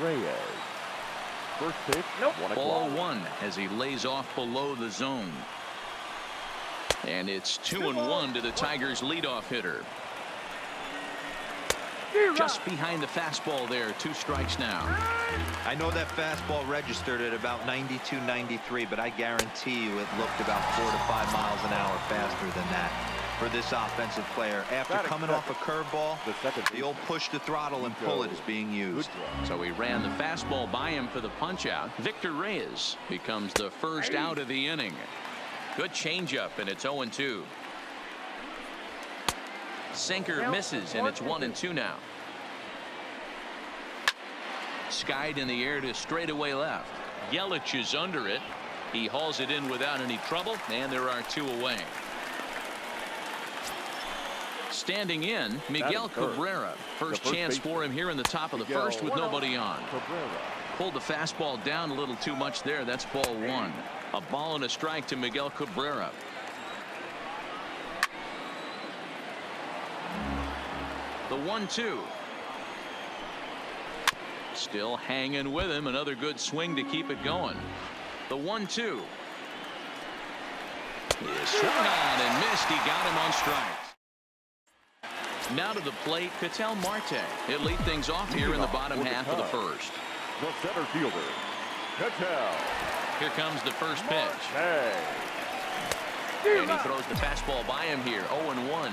Reyes. First pitch. Ball one as he lays off below the zone. And it's 2-1 to the Tigers leadoff hitter. Just behind the fastball there. 2 strikes now. I know that fastball registered at about 92, 93, but I guarantee you it looked about 4 to 5 miles an hour faster than that for this offensive player. After coming off a curveball, the old push to throttle and pull it is being used. So he ran the fastball by him for the punch out. Victor Reyes becomes the first out of the inning. Good changeup, and it's 0-2. Sinker misses, and it's 1-2 now. Skied in the air to straightaway left. Yelich is under it. He hauls it in without any trouble, and there are 2 away. Standing in, Miguel Cabrera. First chance for him here in the top of the first with nobody on. Pulled the fastball down a little too much there. That's ball 1. A ball and a strike to Miguel Cabrera. The 1-2. Still hanging with him. Another good swing to keep it going. The 1-2. He swung on and missed. He got him on strikes. Now to the plate, Ketel Marte. He'll lead things off here in the bottom half of the first. The center fielder, Ketel. Here comes the first pitch. And he throws the fastball by him here. 0-1.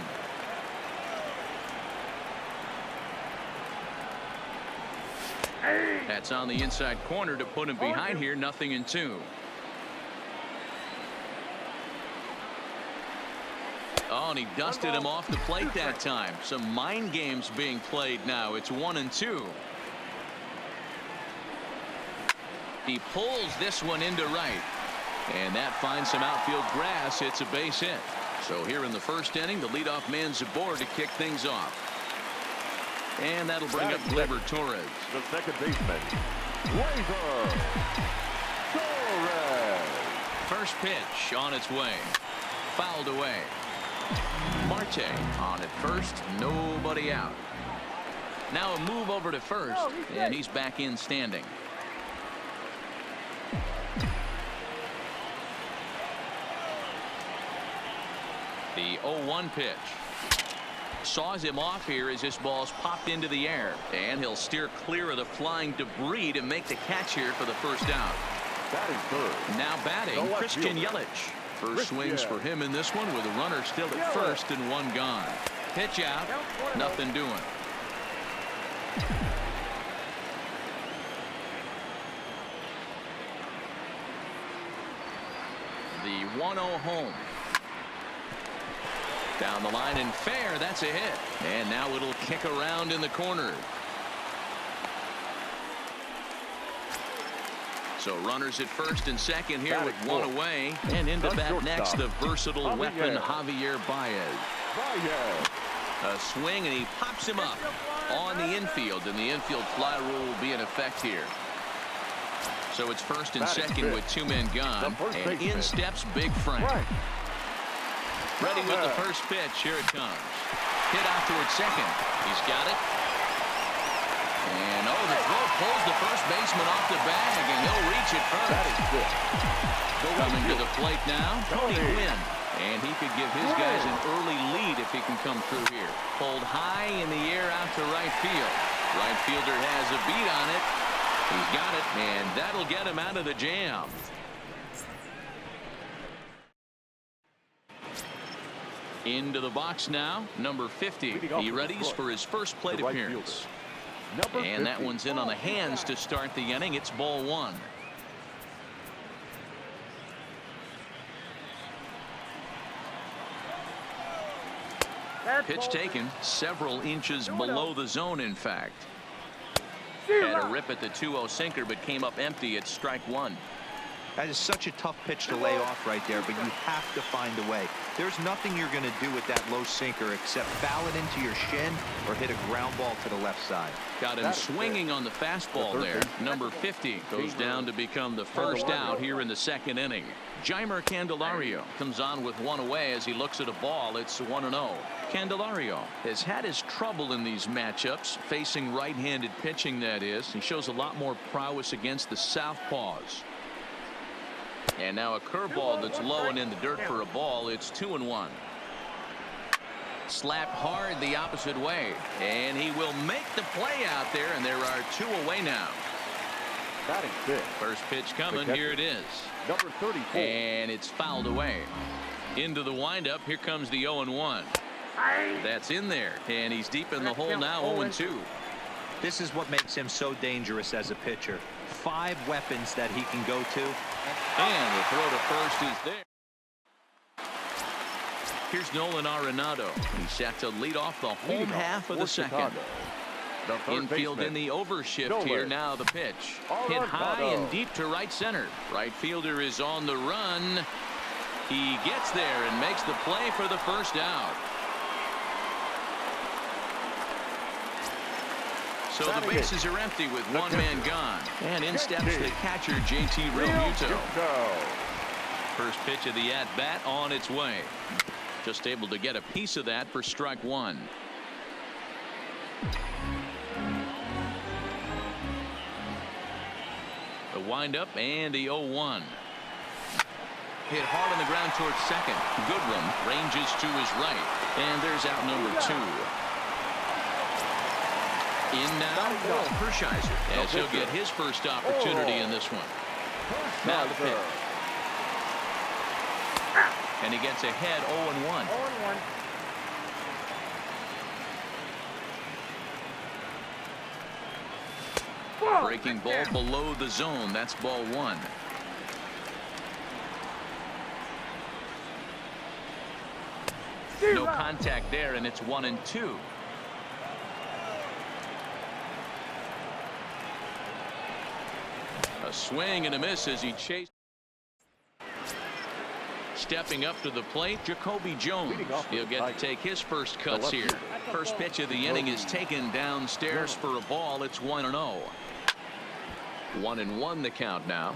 That's on the inside corner to put him behind here. 0-2. Oh, and he dusted him off the plate that time. Some mind games being played now. It's 1-2. He pulls this one into right. And that finds some outfield grass. It's a base hit. So here in the first inning, the leadoff man's aboard to kick things off. And that'll bring up Gleyber Torres. The second baseman, Gleyber Torres. First pitch on its way. Fouled away. Marte on at first. Nobody out. Now a move over to first. And he's back in standing. The 0-1 pitch. Saws him off here as this ball's popped into the air. And he'll steer clear of the flying debris to make the catch here for the first out. Batting third. Now batting, Christian Yelich. First swings for him in this one with a runner still at first and 1 gone. Pitch out. Nothing doing. The 1-0 home. Down the line and fair. That's a hit. And now it'll kick around in the corner. So runners at first and second here with 1 away. And into bat next, the versatile weapon Javier Baez. A swing, and he pops him up on the infield. And the infield fly rule will be in effect here. So it's first and second with 2 men gone. And in steps Big Frank. Ready with the first pitch. Here it comes. Hit out towards second. He's got it. And the throw pulls the first baseman off the bag, and he'll reach it first. Coming to the plate now, Tony Gwynn. And he could give his guys an early lead if he can come through here. Pulled high in the air out to right field. Right fielder has a beat on it. He's got it, and that'll get him out of the jam. Into the box now, number 50. He readies for his first plate appearance. And that one's in on the hands to start the inning. It's ball 1. Pitch taken several inches below the zone, in fact. Had a rip at the 2-0 sinker, but came up empty at strike 1. That is such a tough pitch to lay off right there, but you have to find a way. There's nothing you're going to do with that low sinker except foul it into your shin or hit a ground ball to the left side. Got him swinging on the fastball there. Number 50 goes down to become the first out here in the second inning. Jeimer Candelario comes on with one away as he looks at a ball. It's 1-0. Candelario has had his trouble in these matchups, facing right-handed pitching, that is. He shows a lot more prowess against the southpaws. And now a curveball that's low and in the dirt for a ball. It's 2-1. Slapped hard the opposite way, and he will make the play out there, and there are two away now. Batting fifth. First pitch coming. Here it is. Number 34. And it's fouled away. Into the windup. Here comes the 0-1. That's in there, and he's deep in the hole now. 0-2. This is what makes him so dangerous as a pitcher. 5 weapons that he can go to. And the throw to first is there. Here's Nolan Arenado. He's set to lead off the home half of the second. Infield in the overshift here. Now the pitch. Hit high and deep to right center. Right fielder is on the run. He gets there and makes the play for the first out. So the bases are empty with one man gone. And in steps the catcher, JT Realmuto. First pitch of the at-bat on its way. Just able to get a piece of that for strike one. The windup and the 0-1. Hit hard on the ground towards second. Goodwin ranges to his right. And there's out number 2. In now, Walt Hershiser, as he'll get his first opportunity in this one. Now the pitch. And he gets ahead 0-1. Breaking ball below the zone. That's ball 1. No contact there, and it's 1-2. A swing and a miss as he chased. Stepping up to the plate, Jacoby Jones. He'll get to take his first cuts here. First pitch of the inning is taken downstairs for a ball. It's 1-0. 1-1 the count now.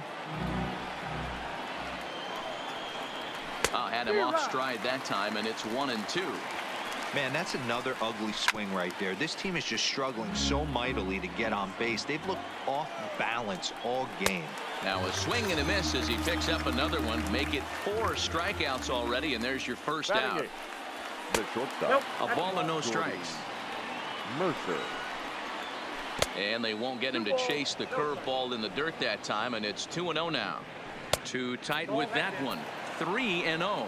Had him off stride that time, and it's 1-2. Man, that's another ugly swing right there. This team is just struggling so mightily to get on base. They've looked off balance all game. Now a swing and a miss as he picks up another one. Make it 4 strikeouts already, and there's your first out. The shortstop. A ball and no strikes. Mercer. And they won't get him to chase the curveball in the dirt that time, and it's 2-0 now. Too tight with that one. 3-0.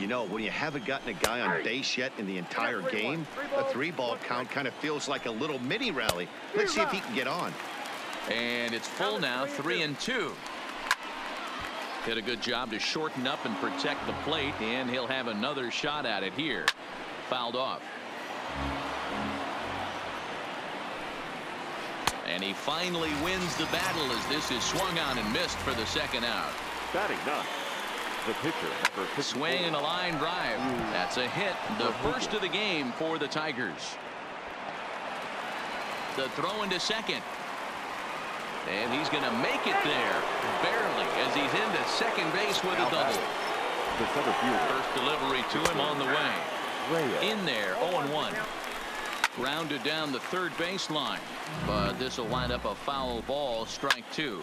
You know, when you haven't gotten a guy on base yet in the entire game, a 3-ball count kind of feels like a little mini rally. Let's see if he can get on. And it's full now, 3-2. Did a good job to shorten up and protect the plate, and he'll have another shot at it here. Fouled off. And he finally wins the battle as this is swung on and missed for the second out. Batting ninth. The pitcher, number 54. Swing and a line drive. That's a hit. The first of the game for the Tigers. The throw into second. And he's going to make it there. Barely, as he's into second base with a double. The center fielder. First delivery to him on the way. In there, 0-1. Grounded down the third baseline. But this will wind up a foul ball, strike 2.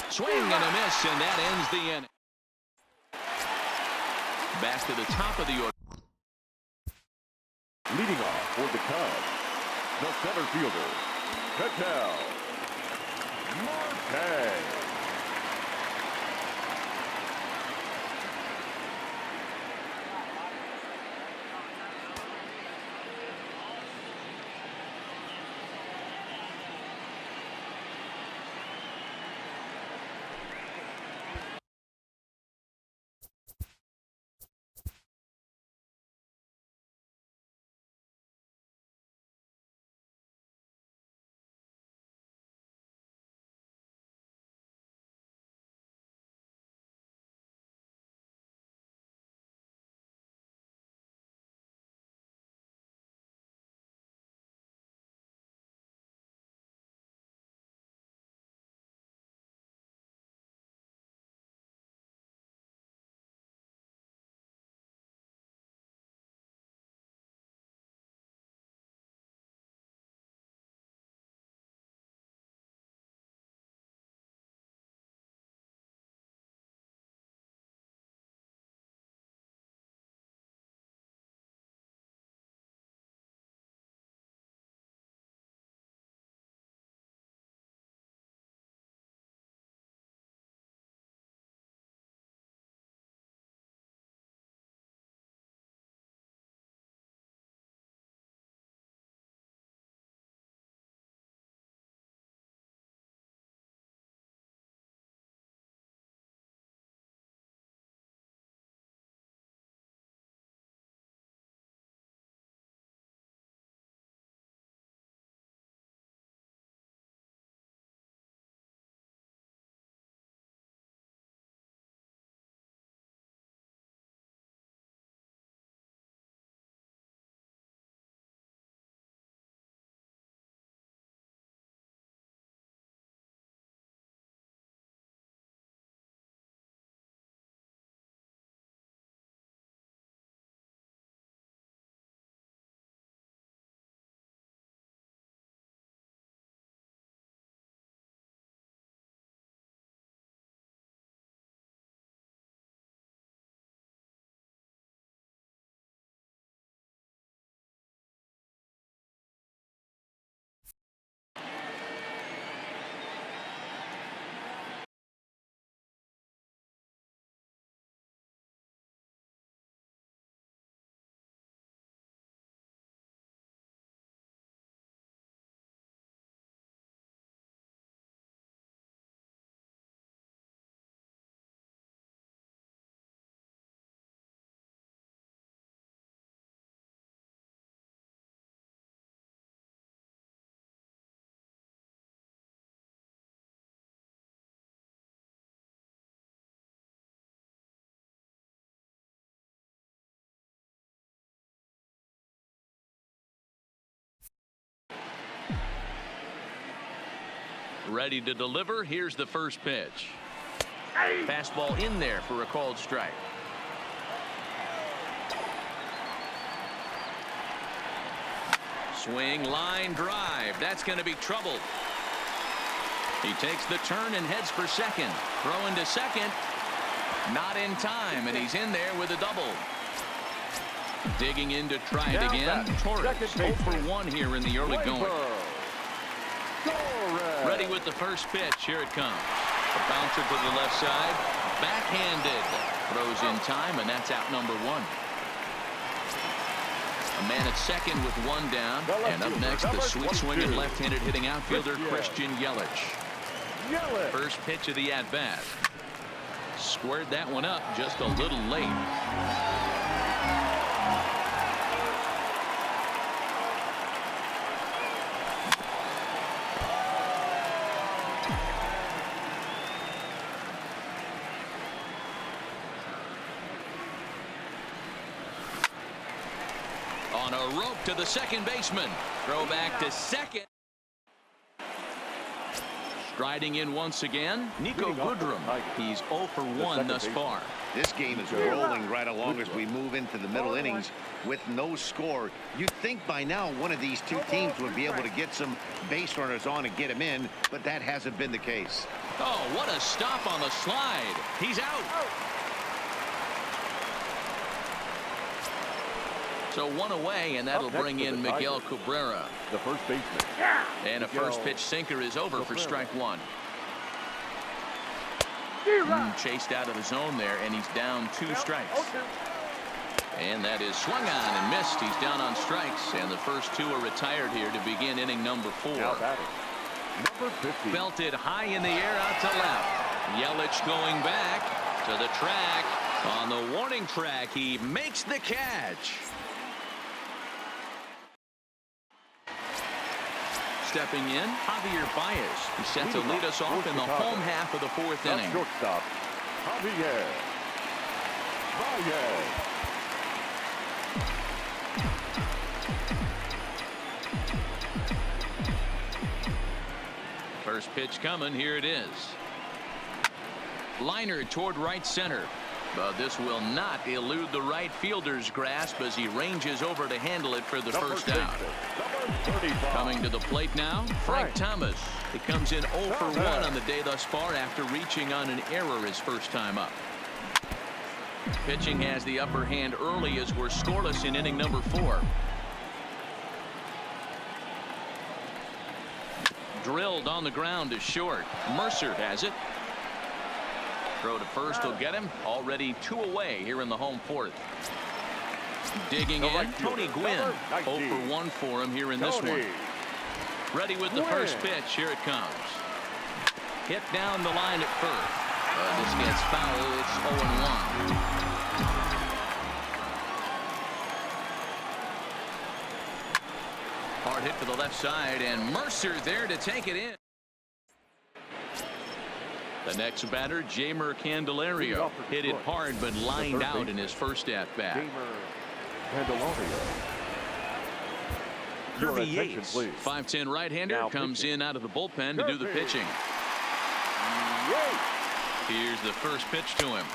Swing and a miss, and that ends the inning. Back to the top of the order. Leading off for the Cubs, the center fielder, Ketel Marte. Ready to deliver. Here's the first pitch. Fastball in there for a called strike. Swing, line drive. That's going to be trouble. He takes the turn and heads for second. Throwing to second. Not in time, and he's in there with a double. Digging in to try it again. Torres 0 for 1 here in the early going. Ready with the first pitch. Here it comes. A bouncer to the left side. Backhanded. Throws in time, and that's out number 1. A man at second with 1 down. And up next, the sweet swinging left-handed hitting outfielder Christian Yelich. First pitch of the at-bat. Squared that one up just a little late. On a rope to the second baseman. Throw back to second. Striding in once again, Niko Goodrum. He's 0 for 1 thus far. This game is rolling right along as we move into the middle innings with no score. You'd think by now one of these two teams would be able to get some base runners on and get him in, but that hasn't been the case. Oh, what a stop on the slide. He's out. So 1 away, and that'll bring in Miguel Cabrera. The first baseman. And a first pitch sinker is over for strike 1. Chased out of the zone there, and he's down 2 strikes. And that is swung on and missed. He's down on strikes, and the first 2 are retired here to begin inning number 4. Now batting, number 50. Belted high in the air out to left. Yelich going back to the track. On the warning track, he makes the catch. Stepping in, Javier Baez. He's set to lead us off in the home half of the 4th inning. Shortstop, Javier Baez. First pitch coming. Here it is. Liner toward right center. But this will not elude the right fielder's grasp as he ranges over to handle it for the first out. Coming to the plate now, Frank Thomas. He comes in 0 for 1 on the day thus far after reaching on an error his first time up. Pitching has the upper hand early as we're scoreless in inning number 4. Drilled on the ground is short. Mercer has it. Throw to first will get him. Already 2 away here in the home 4th. Digging in, Tony Gwynn. 0 for 1 for him here in this one. Ready with the first pitch. Here it comes. Hit down the line at first. This gets foul. It's 0-1. Hard hit to the left side, and Mercer there to take it in. The next batter, Jeimer Candelario, hit it hard but lined out in his first at-bat. Candelario. Kirby Yates, 5'10" right-hander, comes in out of the bullpen to do the pitching. Here's the first pitch to him.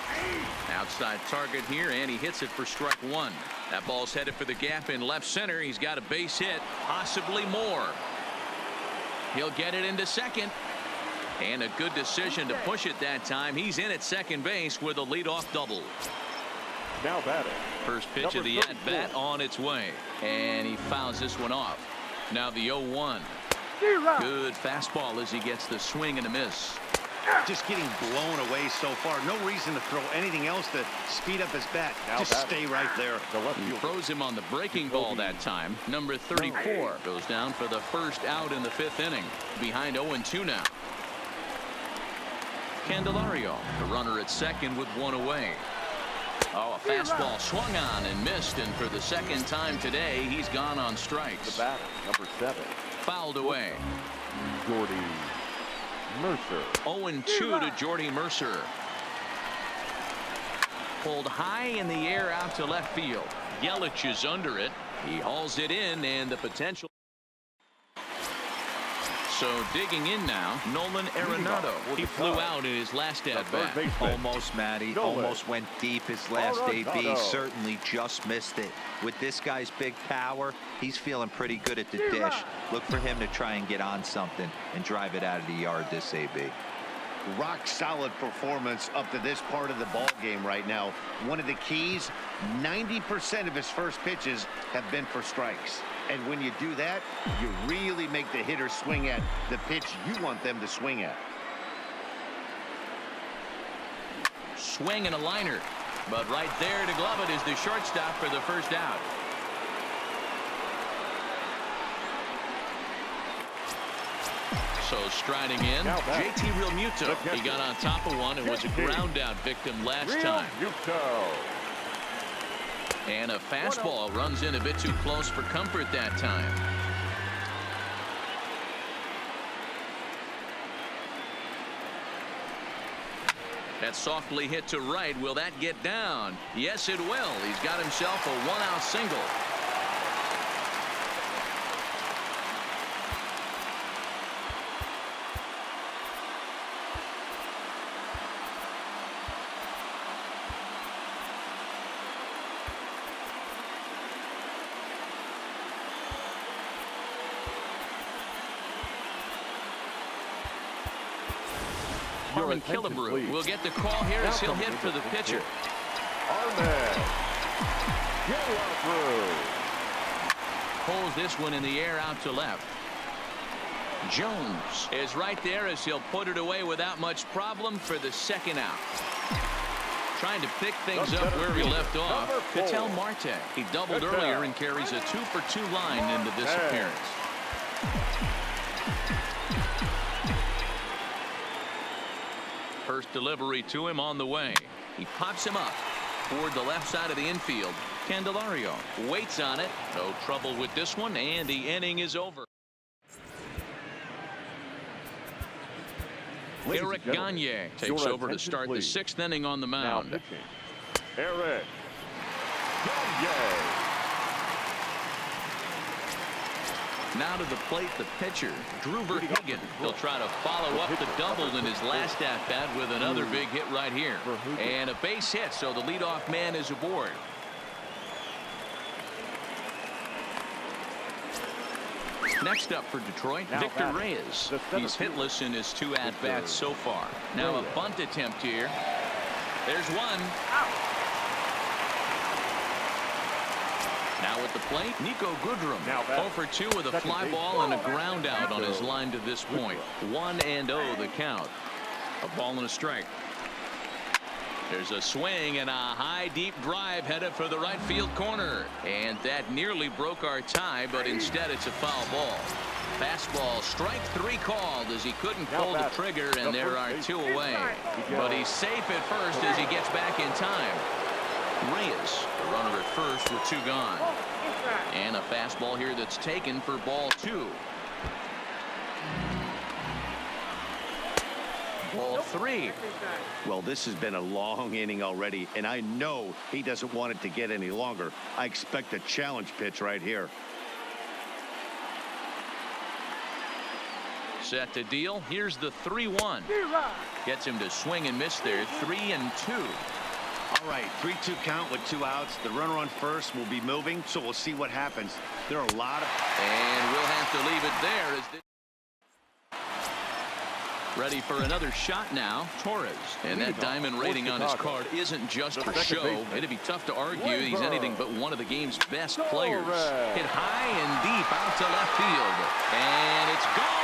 Outside target here, and he hits it for strike 1. That ball's headed for the gap in left center. He's got a base hit, possibly more. He'll get it into second. And a good decision to push it that time. He's in at second base with a leadoff double. Now batting. First pitch of the at-bat on its way. And he fouls this one off. Now the 0-1. Good fastball as he gets the swing and a miss. Just getting blown away so far. No reason to throw anything else to speed up his bat. Just stay right there. He throws him on the breaking ball that time. Number 34 goes down for the first out in the 5th inning. Behind 0-2 now. Candelario, the runner at second with 1 away. Oh, a fastball swung on and missed, and for the second time today, he's gone on strikes. The batter, number 7. Fouled away. Jordy Mercer. 0-2 to Jordy Mercer. Pulled high in the air out to left field. Yelich is under it. He hauls it in, and the potential. So digging in now, Nolan Arenado. He flew out in his last at-bat. Almost, Matty. Almost went deep his last AB. Certainly just missed it. With this guy's big power, he's feeling pretty good at the dish. Look for him to try and get on something and drive it out of the yard this AB. Rock solid performance up to this part of the ball game right now. One of the keys, 90% of his first pitches have been for strikes. And when you do that, you really make the hitter swing at the pitch you want them to swing at. Swing and a liner. But right there to glove it is the shortstop for the first out. So striding in, JT Realmuto. He got on top of one and was a ground out victim last time. And a fastball runs in a bit too close for comfort that time. That's softly hit to right. Will that get down? Yes, it will. He's got himself a one-out single. Harmon Killebrew will get the call here as he'll hit for the pitcher. Pulls this one in the air out to left. Jones is right there as he'll put it away without much problem for the second out. Trying to pick things up where he left off. Ketel Marte. He doubled earlier and carries a 2-for-2 line into this appearance. First delivery to him on the way. He pops him up toward the left side of the infield. Candelario waits on it. No trouble with this one, and the inning is over. Eric Gagne takes over to start the 6th inning on the mound. Eric Gagne. Now to the plate, the pitcher, Drew Verhagen. He'll try to follow up the double in his last at-bat with another big hit right here. And a base hit, so the leadoff man is aboard. Next up for Detroit, Victor Reyes. He's hitless in his 2 at-bats so far. Now a bunt attempt here. There's one. Now at the plate, Nico Goodrum. 0 for 2 with a fly ball and a ground out on his line to this point. 1-0 the count. A ball and a strike. There's a swing and a high deep drive headed for the right field corner. And that nearly broke our tie, but instead it's a foul ball. Fastball, strike 3 called as he couldn't pull the trigger, and there are 2 away. But he's safe at first as he gets back in time. Reyes, the runner at first with 2 gone. And a fastball here that's taken for ball 2. Ball 3. Well, this has been a long inning already, and I know he doesn't want it to get any longer. I expect a challenge pitch right here. Set to deal. Here's the 3-1. Gets him to swing and miss there. 3-2. All right, 3-2 count with 2 outs. The runner on first will be moving, so we'll see what happens. There are a lot of... And we'll have to leave it there. As ready for another shot now, Torres. And that diamond rating on his card isn't just for show. It'd be tough to argue he's anything but one of the game's best players. Hit high and deep out to left field. And it's gone.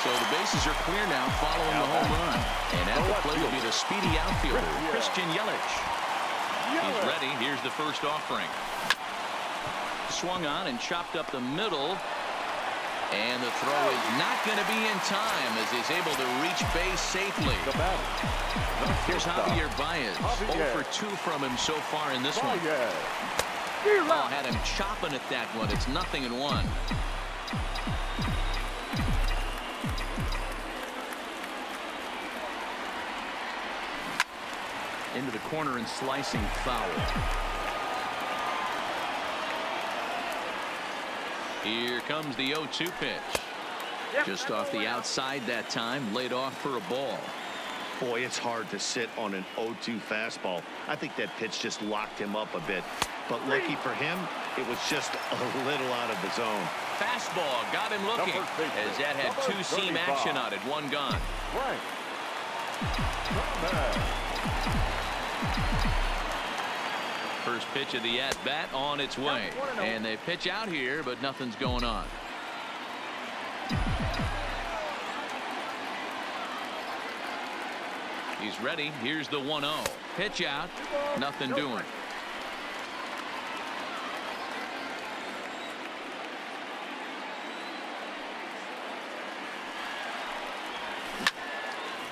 So the bases are clear now following the home run. And at the plate will be the speedy outfielder, Christian Yelich. He's ready. Here's the first offering. Swung on and chopped up the middle. And the throw is not going to be in time as he's able to reach base safely. Here's Javier Baez. 0 for 2 from him so far in this one. Oh, had him chopping at that one. It's 0-1. Into the corner and slicing foul. Here comes the 0-2 pitch. Just off the outside that time, laid off for a ball. Boy, it's hard to sit on an 0-2 fastball. I think that pitch just locked him up a bit. But lucky for him, it was just a little out of the zone. Fastball got him looking as that had two-seam action on it. One gone. First pitch of the at-bat on its way. And they pitch out here, but nothing's going on. He's ready. Here's the 1-0. Pitch out. Nothing doing.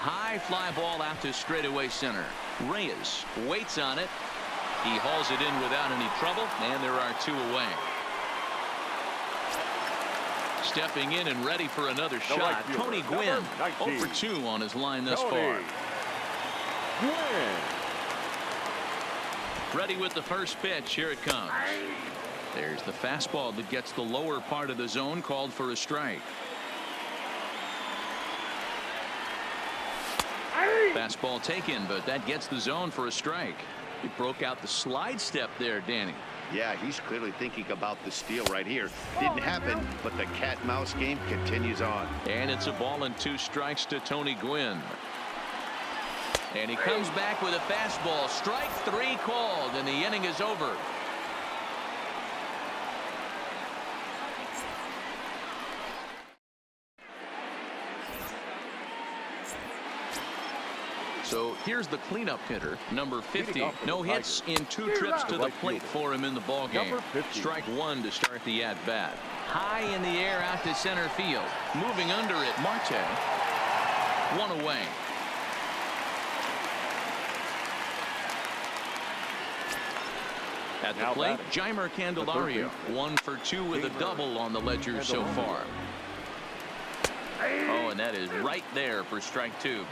High fly ball out to straightaway center. Reyes waits on it. He hauls it in without any trouble, and there are two away. Stepping in and ready for another shot, Tony Gwynn. 0 for 2 on his line thus far. Ready with the first pitch. Here it comes. There's the fastball that gets the lower part of the zone, called for a strike. Fastball taken, but that gets the zone for a strike. He broke out the slide step there, Danny. Yeah, he's clearly thinking about the steal right here. Didn't happen, but the cat-mouse game continues on. And it's a ball and 2 strikes to Tony Gwynn. And he comes back with a fastball. Strike 3 called, and the inning is over. So here's the cleanup hitter, number 50. No hits in 2 trips to the plate for him in the ballgame. Strike 1 to start the at-bat. High in the air out to center field. Moving under it, Marte. 1 away. At the plate, Jeimer Candelario. 1 for 2 with a double on the ledger so far. Oh, and that is right there for strike 2.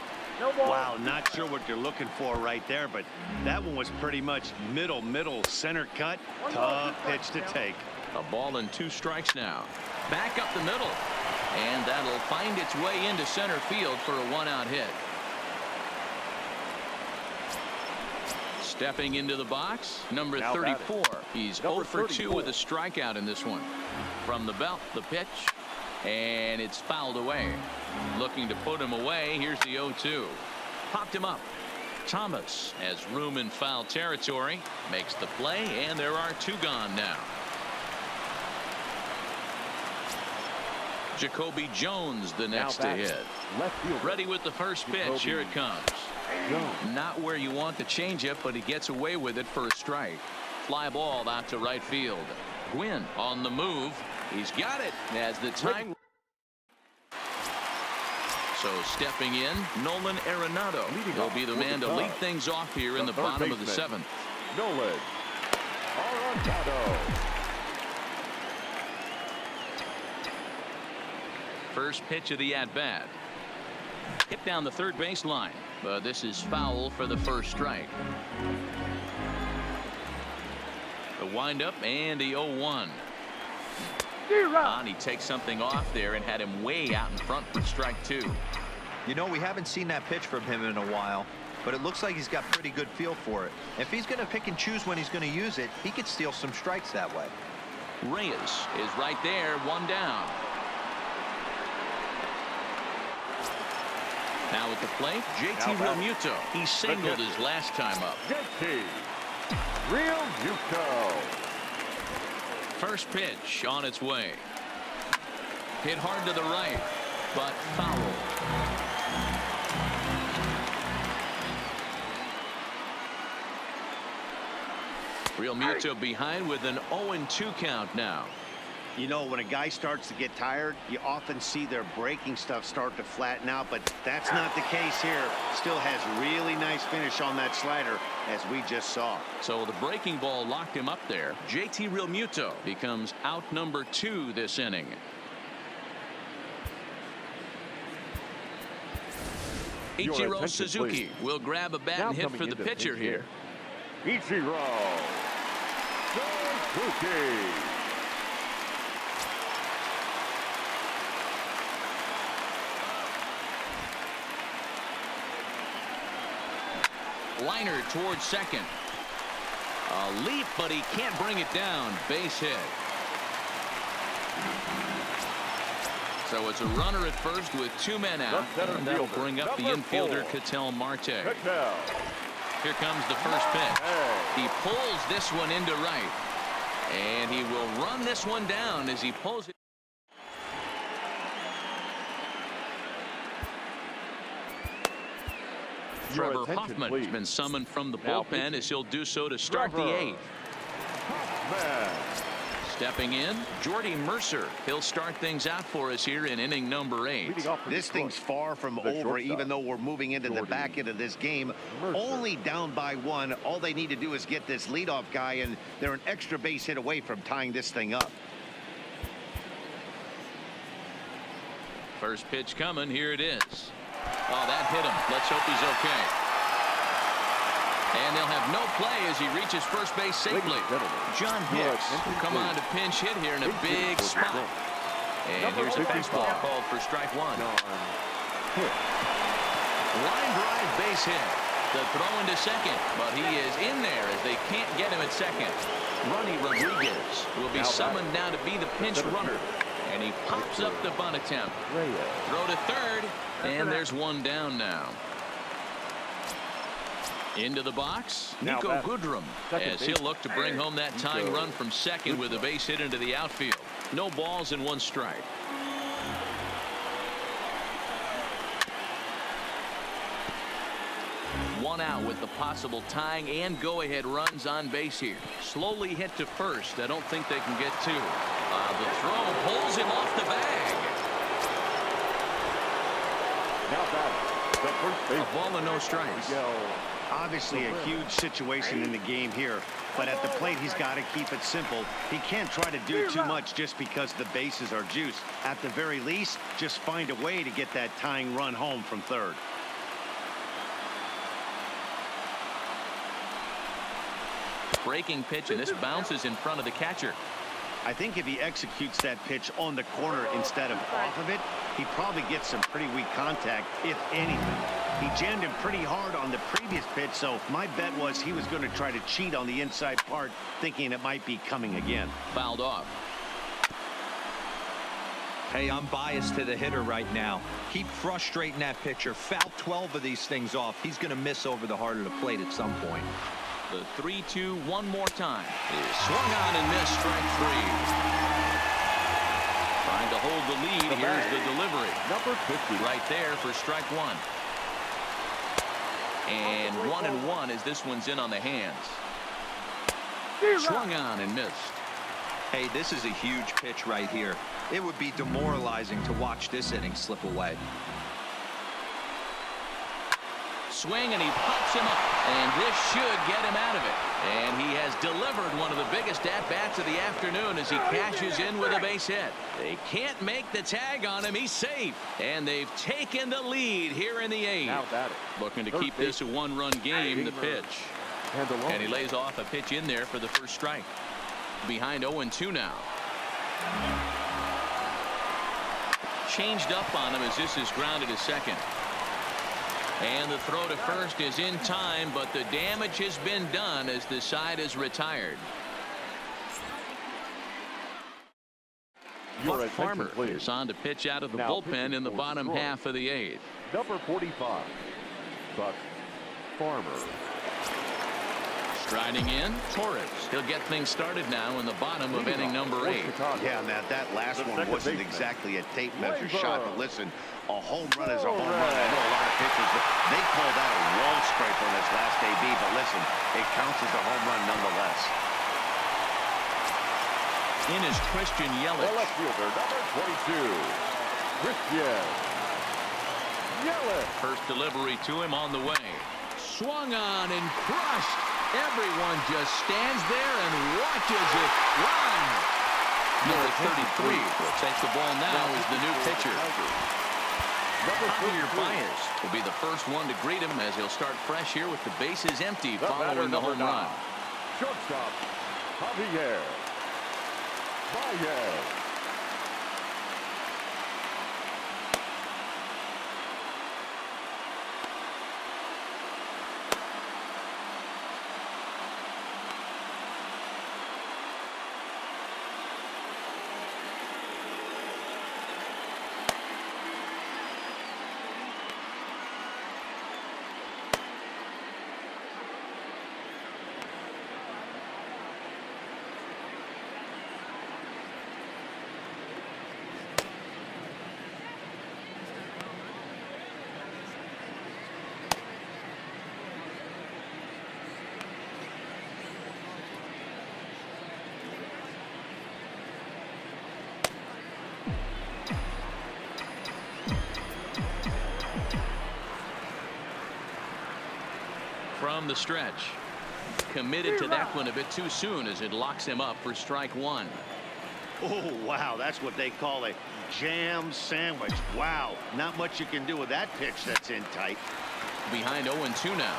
Wow, not sure what you're looking for right there, but that one was pretty much middle center cut. Tough pitch to take. A ball and 2 strikes now. Back up the middle, and that'll find its way into center field for a 1-out hit. Stepping into the box, number 34. He's 0 for 2 with a strikeout in this one. From the belt, the pitch, and it's fouled away. Looking to put him away. Here's the 0-2. Popped him up. Thomas has room in foul territory. Makes the play, and there are 2 gone now. Jacoby Jones the next to hit. Ready with the first pitch. Here it comes. Not where you want the changeup, but he gets away with it for a strike. Fly ball out to right field. Gwynn on the move. He's got it as the time. So stepping in, Nolan Arenado will be the man to lead things off here in the bottom of the 7th. Nolan Arenado. First pitch of the at-bat. Hit down the third base line, but this is foul for the first strike. The windup and the 0-1. And he takes something off there and had him way out in front for strike 2. You know, we haven't seen that pitch from him in a while, but it looks like he's got pretty good feel for it. If he's going to pick and choose when he's going to use it, he could steal some strikes that way. Reyes is right there, 1 down. Now at the plate, JT Realmuto. He singled his last time up. JT Realmuto. First pitch on its way. Hit hard to the right, but foul. Realmuto behind with an 0-2 count now. You know, when a guy starts to get tired, you often see their breaking stuff start to flatten out, but that's not the case here. Still has really nice finish on that slider, as we just saw. So the breaking ball locked him up there. JT Realmuto becomes out number 2 this inning. Ichiro Suzuki will grab a bat and hit for the pitcher here. Ichiro Suzuki. liner towards second. A leap, but he can't bring it down. Base hit. So it's a runner at first with 2 men out, and that'll bring up the infielder Ketel Marte. Here comes the first pitch. He pulls this one into right, and he will run this one down as he pulls it. Trevor Hoffman has been summoned from the bullpen as he'll do so to start the 8th. Stepping in, Jordy Mercer. He'll start things out for us here in inning number 8. This thing's far from over, even though we're moving into the back end of this game. Only down by 1. All they need to do is get this leadoff guy, and they're an extra base hit away from tying this thing up. First pitch coming. Here it is. Oh, that hit him. Let's hope he's okay. And they'll have no play as he reaches first base safely. John Hicks will come on to pinch hit here in a big spot. And here's a fastball called for strike 1. Line drive base hit. The throw into second, but he is in there as they can't get him at second. Ronnie Rodriguez will be summoned now to be the pinch runner. And he pops up the bunt attempt. Throw to third, and there's one down now. Into the box, Nico Goodrum, as he'll look to bring home that tying run from second with a base hit into the outfield. No balls and 1 strike. One out with the possible tying and go-ahead runs on base here. Slowly hit to first. I don't think they can get 2. The throw pulls him off the bag. A ball and no strikes. Obviously a huge situation in the game here, but at the plate he's got to keep it simple. He can't try to do too much just because the bases are juiced. At the very least, just find a way to get that tying run home from third. Breaking pitch, and this bounces in front of the catcher. I think if he executes that pitch on the corner instead of off of it, he probably gets some pretty weak contact, if anything. He jammed him pretty hard on the previous pitch, so my bet was he was going to try to cheat on the inside part, thinking it might be coming again. Fouled off. Hey, I'm biased to the hitter right now. Keep frustrating that pitcher. Foul 12 of these things off. He's going to miss over the heart of the plate at some point. The 3-2 one more time. Is swung on and missed, strike 3. Trying to hold the lead. Here's the delivery. Number 50. Right there for strike 1. And 1-1 as this one's in on the hands. Swung on and missed. Hey, this is a huge pitch right here. It would be demoralizing to watch this inning slip away. Swing, and he pops him up, and this should get him out of it. And he has delivered one of the biggest at-bats of the afternoon as he cashes in with a base hit. They can't make the tag on him. He's safe, and they've taken the lead here in the 8th. Looking to keep this a 1-run game. The pitch, and he lays off a pitch in there for the first strike. Behind 0-2 now. Changed up on him as this is grounded to second. And the throw to first is in time, but the damage has been done as the side is retired. Buck Farmer is on to pitch out of the bullpen in the bottom half of the 8th. Number 45, Buck Farmer. Striding in, Torres. He'll get things started now in the bottom of inning number 8. Yeah, Matt, that last one wasn't exactly a tape measure shot, but listen, a home run is a home run. I know a lot of pitchers, they call that a wall scrape on this last AB, but listen, it counts as a home run nonetheless. In is Christian Yelich. The left fielder, number 22, Christian Yelich. First delivery to him on the way. Swung on and crushed. Everyone just stands there and watches it run. Number 33 will take the ball now as the new pitcher. Javier Baez will be the first one to greet him as he'll start fresh here with the bases empty following the home run. Shortstop, Javier Baez. from the stretch. Committed to that one a bit too soon as it locks him up for strike one. Oh, wow, that's what they call a jam sandwich. Wow, not much you can do with that pitch that's in tight. Behind 0-2 now.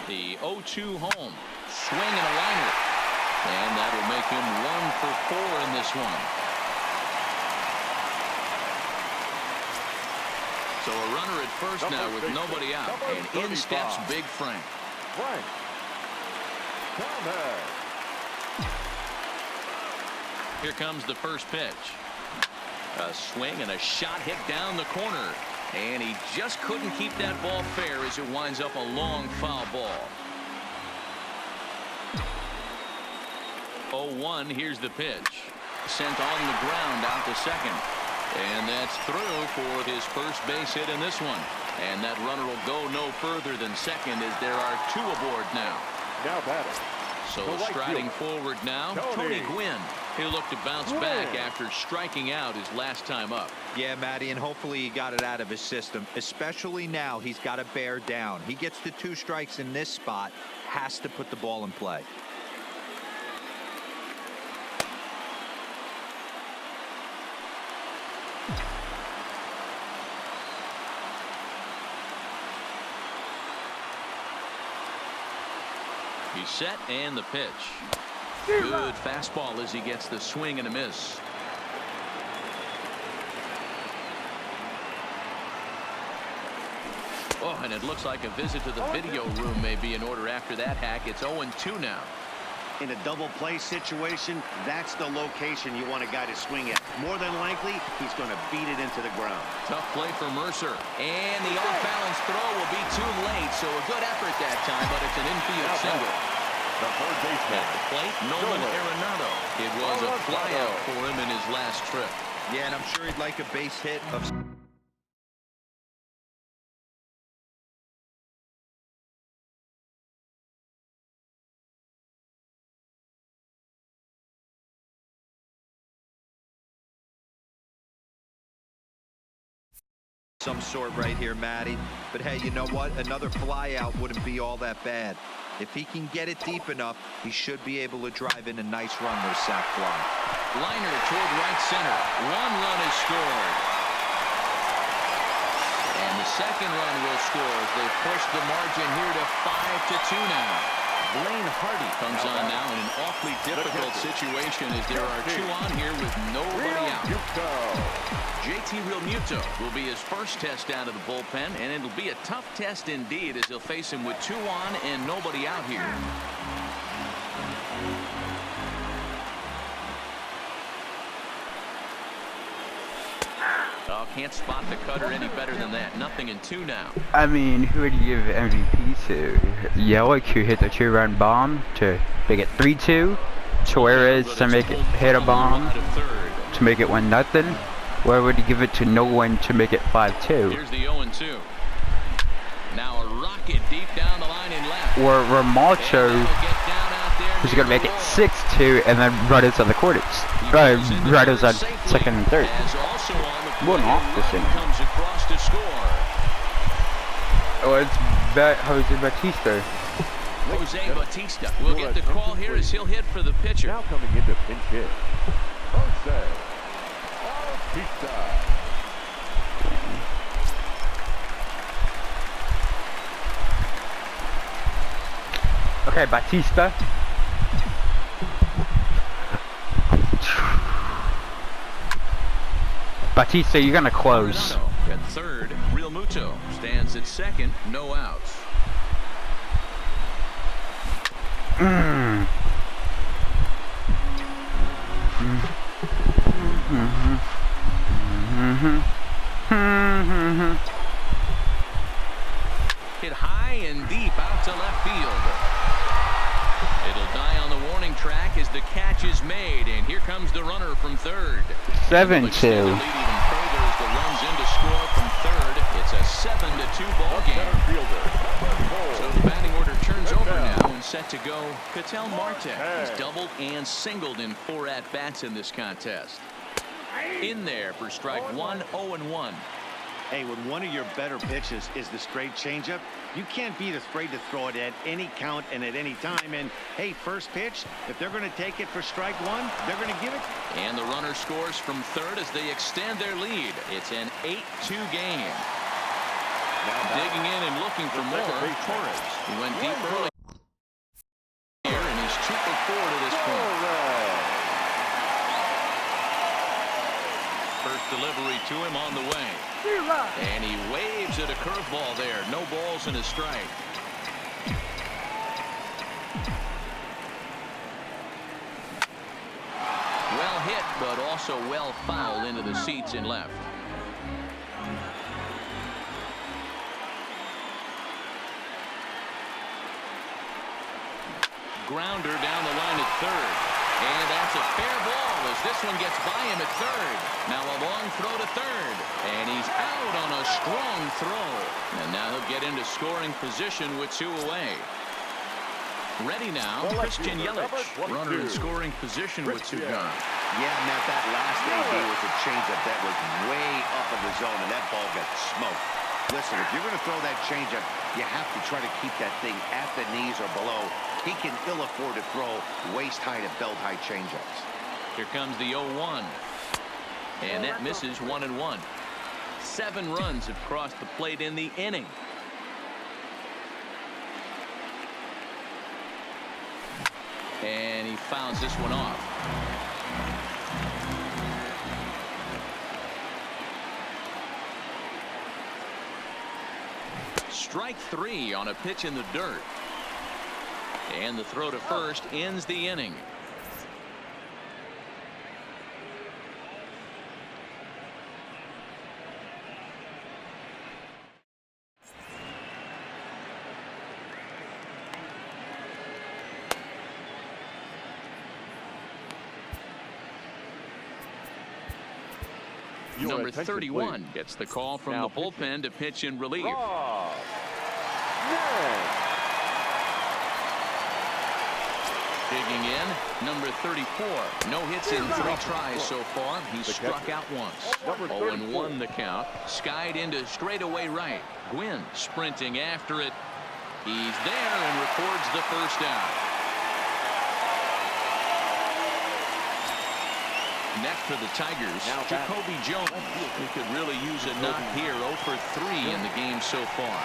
The 0-2 home. Swing and a liner. And that'll make him 1 for 4 in this one. So a runner at first now with nobody out. And in steps Big Frank. Here comes the first pitch. A swing and a shot hit down the corner. And he just couldn't keep that ball fair as it winds up a long foul ball. 0-1, here's the pitch. Sent on the ground out to second. And that's through for his first base hit in this one. And that runner will go no further than second as there are 2 aboard now. Now batting. So striding forward now, Tony Gwynn. He'll look to bounce back after striking out his last time up. Yeah, Matty, and hopefully he got it out of his system. Especially now, he's got to bear down. He gets the 2 strikes in this spot, has to put the ball in play. He's set and the pitch. Good fastball as he gets the swing and a miss. Oh, and it looks like a visit to the video room may be in order after that hack. It's 0-2 now. In a double play situation, that's the location you want a guy to swing at. More than likely, he's going to beat it into the ground. Tough play for Mercer. And the off-balance throw will be too late, so a good effort that time, but it's an infield single. The third baseman. At the plate, Nolan Arenado. It was a flyout for him in his last trip. Yeah, and I'm sure he'd like a base hit of some sort right here, Matty. But hey, you know what? Another flyout wouldn't be all that bad. If he can get it deep enough, he should be able to drive in a nice run with a sac fly. Liner toward right center. 1 run is scored. And the second run will score as they push the margin here to 5-2 now. Blaine Hardy comes on now in an awfully difficult situation as there are 2 on here with nobody out. JT Realmuto will be his first test out of the bullpen, and it'll be a tough test indeed as he'll face him with 2 on and nobody out here. Oh, can't spot the cutter any better than that. 0-2 now. I mean, who would you give MVP to? Yelich, who hit the 2-run bomb to make it 3-2. Torres to make it hit a bomb to make it 1-0. Or would you give it to Nolan to make it 5-2? Here's the 0-2. Now a rocket deep down the line in left. Or Ramalcho, who's going to make it 6-2 and then runners on the quarters. Runners on second and third. One off this inning. Comes across to score. Oh, it's Jose Bautista. Jose Bautista will get the call here as he'll hit for the pitcher. Now coming into pinch hit, Jose Bautista. Okay, Bautista. Bautista, you're gonna close. At third, Realmuto stands at second, no outs. Hit high and deep out to left field. It'll die on the warning track as the catch is made, and here comes the runner from third. 7-2. The lead even further as the runs in to score from third. It's a 7-2 ball game. So the batting order turns over now and set to go. Ketel Marte. He's doubled and singled in 4 at-bats in this contest. In there for strike one, 0-1. Hey, when one of your better pitches is the straight changeup, you can't be afraid to throw it at any count and at any time. And, hey, first pitch, if they're going to take it for strike one, they're going to give it. And the runner scores from third as they extend their lead. It's an 8-2 game. Digging in and looking for more, Torres. He went deep early here, and he's 2 for 4 to this point. First delivery to him on the way. And he waves at a curveball there. No balls and a strike. Well hit, but also well fouled into the seats in left. Grounder down the line at third. And that's a fair ball as this one gets by him at third. Now a long throw to third. And he's out on a strong throw. And now he'll get into scoring position with 2 away. Ready now, Christian Yelich. Runner in scoring position with 2 gone. Yeah, Matt, that last AB was a changeup that was way up in the zone, and that ball got smoked. Listen, if you're going to throw that changeup, you have to try to keep that thing at the knees or below. He can ill afford to throw waist-high to belt-high changeups. Here comes the 0-1. And that misses 1-1. 7 runs have crossed the plate in the inning. And he fouls this one off. Strike 3 on a pitch in the dirt. And the throw to first ends the inning. Number 31 gets the call from the bullpen to pitch in relief. Digging in, number 34. No hits in 3 tries so far. He's struck out once. 0-1 the count. Skied into straightaway right. Gwynn sprinting after it. He's there and records the first out. Next for the Tigers, Jacoby Jones. He could really use a knock here. 0 for 3 in the game so far.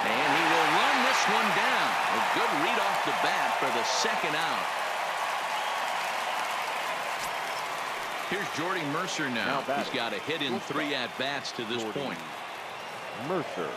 And he will run this one down. A good read off the bat for the second out. Here's Jordy Mercer now. He's got a hit in 3 at-bats to this point. Mercer.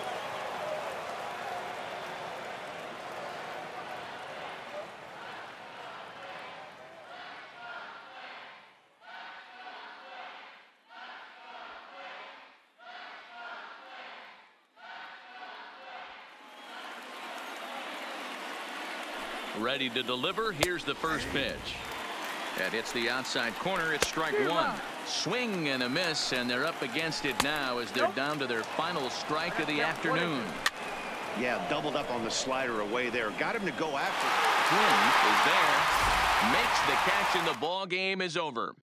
Ready to deliver. Here's the first pitch. That hits the outside corner. It's strike 1. Swing and a miss, and they're up against it now as they're down to their final strike of the afternoon. Yeah, doubled up on the slider away there. Got him to go after. Gwynn is there. Makes the catch, and the ball game is over.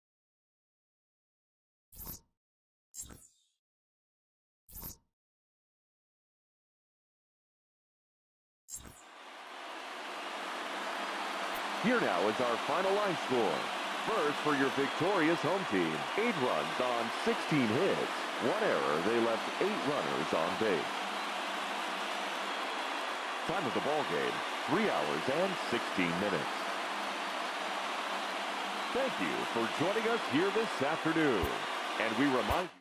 Here now is our final line score. First, for your victorious home team, 8 runs on 16 hits. 1 error. They left 8 runners on base. Time of the ball game, 3 hours and 16 minutes. Thank you for joining us here this afternoon. And we remind you